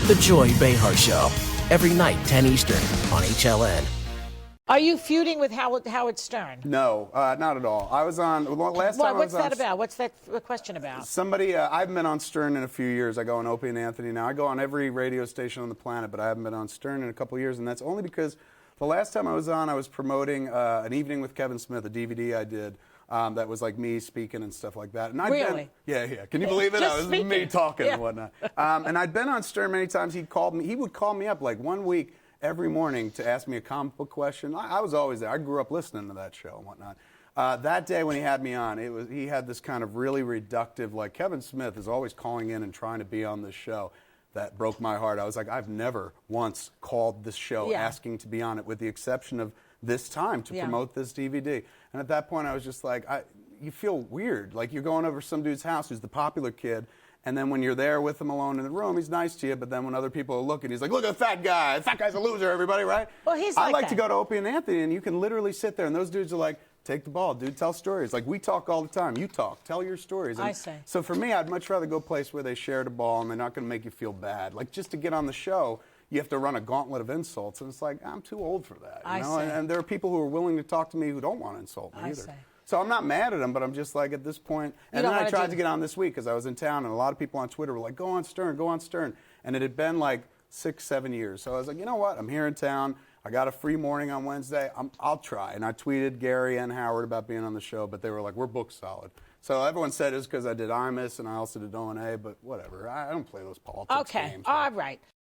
The Joy Behar Show, every night, 10 Eastern, on HLN. Are you feuding with Howard Stern? No, not at all. I was on last time. What's that about? What's that question about? Somebody, I haven't been on Stern in a few years. I go on Opie and Anthony now. I go on every radio station on the planet, but I haven't been on Stern in a couple of years, and that's only because the last time I was on, I was promoting An Evening with Kevin Smith, a DVD I did. That was like me speaking and stuff like that. And Really? Yeah. Can you believe it? Just It was speaking. me talking Yeah. and whatnot. And I'd been on Stern many times. He would call me up like 1 week every morning to ask me a comic book question. I was always there. I grew up listening to that show and whatnot. That day when he had me on, he had this kind of really reductive, like Kevin Smith is always calling in and trying to be on this show. That broke my heart. I was like, I've never once called this show asking to be on it, with the exception of this time to promote this DVD. And at that point, I was just like, you feel weird. Like you're going over some dude's house who's the popular kid, and then when you're there with him alone in the room, he's nice to you, but then when other people are looking, he's like, look at the fat guy. The fat guy's a loser, everybody, right? Well, he's I like like that. to go to Opie and Anthony, and you can literally sit there, and those dudes are like, take the ball, dude, tell stories. Like, we talk all the time. You talk. Tell your stories. And I see. So for me, I'd much rather go a place where they share the ball, and they're not going to make you feel bad. Like, just to get on the show, you have to run a gauntlet of insults, and it's like, I'm too old for that. You know? see. And there are people who are willing to talk to me who don't want to insult me I either. see. So I'm not mad at them, but I'm just like, at this point. And then I tried to get on this week because I was in town, and a lot of people on Twitter were like, go on Stern, go on Stern. And it had been like 6-7 years. So I was like, you know what? I'm here in town. I got a free morning on Wednesday. I'll try. And I tweeted Gary and Howard about being on the show, but they were like, we're booked solid. So everyone said it was because I did Imus and I also did O&A, but whatever. I don't play those politics games. All right.